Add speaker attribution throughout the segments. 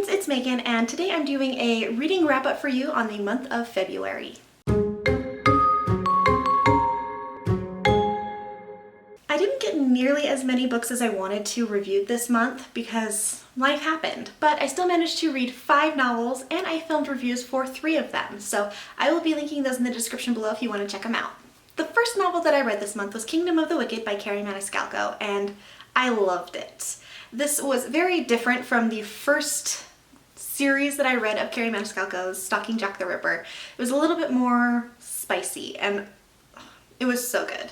Speaker 1: friends, it's Megan, and today I'm doing a reading wrap-up for you on the month of February. I didn't get nearly as many books as I wanted to review this month because life happened, but I still managed to read 5 novels and I filmed reviews for 3 of them, so I will be linking those in the description below if you want to check them out. The first novel that I read this month was Kingdom of the Wicked by Carrie Maniscalco, and I loved it. This was very different from the first series that I read of Carrie Maniscalco's, Stalking Jack the Ripper. It was a little bit more spicy and it was so good.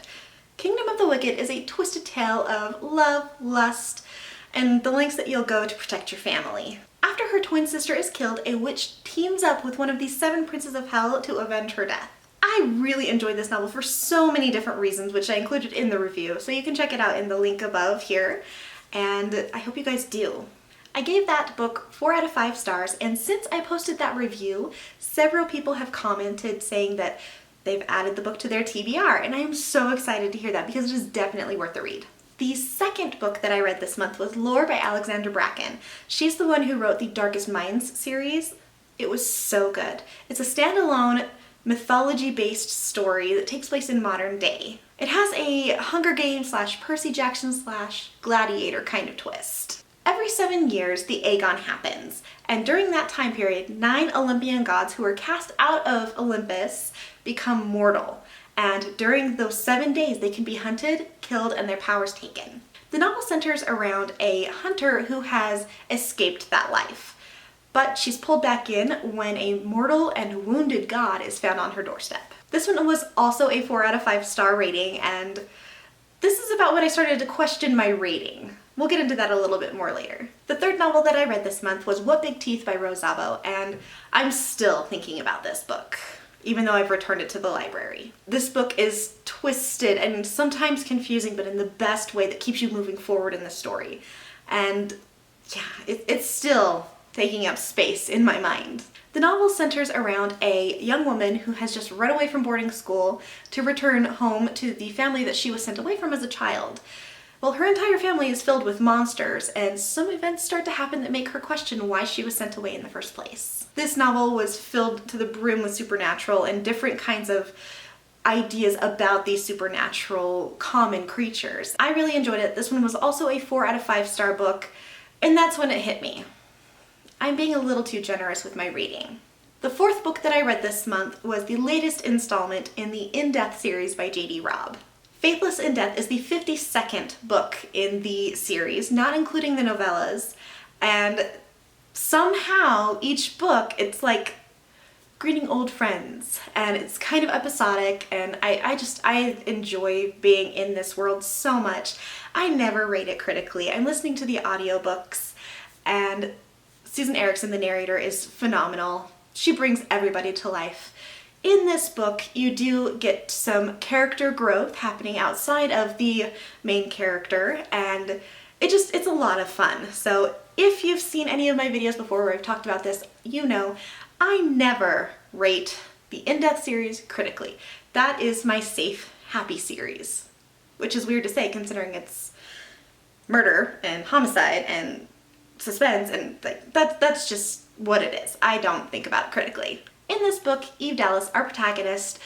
Speaker 1: Kingdom of the Wicked is a twisted tale of love, lust, and the lengths that you'll go to protect your family. After her twin sister is killed, a witch teams up with one of the 7 princes of hell to avenge her death. I really enjoyed this novel for so many different reasons, which I included in the review, so you can check it out in the link above here, and I hope you guys do. I gave that book 4 out of 5 stars, and since I posted that review, several people have commented saying that they've added the book to their TBR, and I am so excited to hear that because it is definitely worth the read. The second book that I read this month was Lore by Alexandra Bracken. She's the one who wrote the Darkest Minds series. It was so good. It's a standalone mythology-based story that takes place in modern day. It has a Hunger Games / Percy Jackson / Gladiator kind of twist. Every 7 years, the Aegon happens, and during that time period, 9 Olympian gods who were cast out of Olympus become mortal, and during those 7 days, they can be hunted, killed, and their powers taken. The novel centers around a hunter who has escaped that life, but she's pulled back in when a mortal and wounded god is found on her doorstep. This one was also a 4 out of 5 star rating, and this is about when I started to question my rating. We'll get into that a little bit more later. The third novel that I read this month was What Big Teeth by Rose Zabo, and I'm still thinking about this book, even though I've returned it to the library. This book is twisted and sometimes confusing, but in the best way that keeps you moving forward in the story. And yeah, it's still taking up space in my mind. The novel centers around a young woman who has just run away from boarding school to return home to the family that she was sent away from as a child. Well, her entire family is filled with monsters, and some events start to happen that make her question why she was sent away in the first place. This novel was filled to the brim with supernatural and different kinds of ideas about these supernatural common creatures. I really enjoyed it. This one was also a 4 out of 5 star book, and that's when it hit me. I'm being a little too generous with my rating. The fourth book that I read this month was the latest installment in the In Death series by J.D. Robb. Faithless in Death is the 52nd book in the series, not including the novellas, and somehow each book, it's like greeting old friends, and it's kind of episodic, and I enjoy being in this world so much. I never rate it critically. I'm listening to the audiobooks, and Susan Erickson, the narrator, is phenomenal. She brings everybody to life. In this book, you do get some character growth happening outside of the main character, and it's a lot of fun. So if you've seen any of my videos before where I've talked about this, you know I never rate the In Death series critically. That is my safe, happy series, which is weird to say considering it's murder and homicide and suspense, and that's just what it is. I don't think about it critically. In this book, Eve Dallas, our protagonist,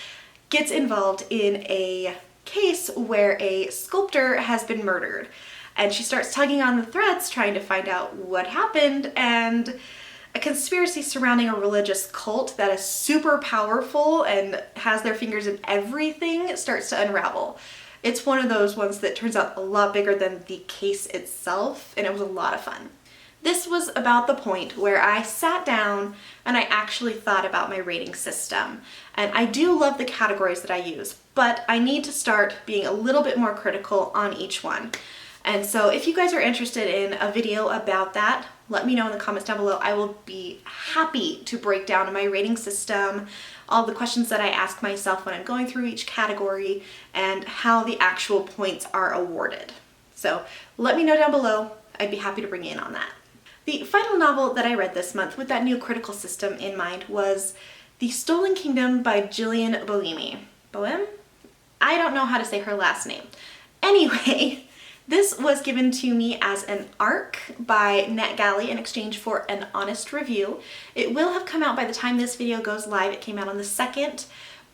Speaker 1: gets involved in a case where a sculptor has been murdered, and she starts tugging on the threads trying to find out what happened, and a conspiracy surrounding a religious cult that is super powerful and has their fingers in everything starts to unravel. It's one of those ones that turns out a lot bigger than the case itself, and it was a lot of fun. This was about the point where I sat down and I actually thought about my rating system. And I do love the categories that I use, but I need to start being a little bit more critical on each one. And so if you guys are interested in a video about that, let me know in the comments down below. I will be happy to break down my rating system, all the questions that I ask myself when I'm going through each category, and how the actual points are awarded. So let me know down below. I'd be happy to bring you in on that. The final novel that I read this month with that new critical system in mind was The Stolen Kingdom by Jillian Bulimi. Bohem? I don't know how to say her last name. Anyway, This was given to me as an ARC by Netgalley in exchange for an honest review. It will have come out by the time this video goes live. It came out on the 2nd,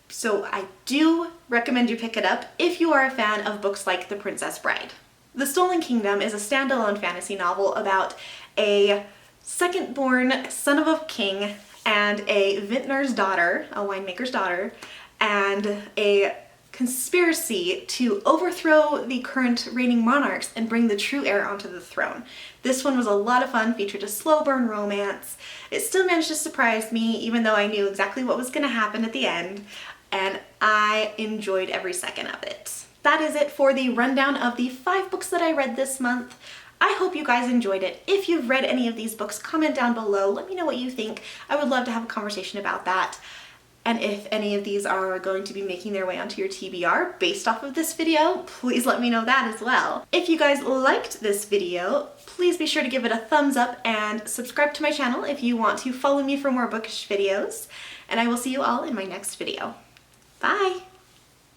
Speaker 1: so I do recommend you pick it up if you are a fan of books like The Princess Bride. The Stolen Kingdom is a standalone fantasy novel about a second-born son of a king and a vintner's daughter, a winemaker's daughter, and a conspiracy to overthrow the current reigning monarchs and bring the true heir onto the throne. This one was a lot of fun, featured a slow burn romance. It still managed to surprise me even though I knew exactly what was going to happen at the end, and I enjoyed every second of it. That is it for the rundown of the 5 books that I read this month. I hope you guys enjoyed it. If you've read any of these books, comment down below. Let me know what you think. I would love to have a conversation about that. And if any of these are going to be making their way onto your TBR based off of this video, please let me know that as well. If you guys liked this video, please be sure to give it a thumbs up and subscribe to my channel if you want to follow me for more bookish videos. And I will see you all in my next video. Bye!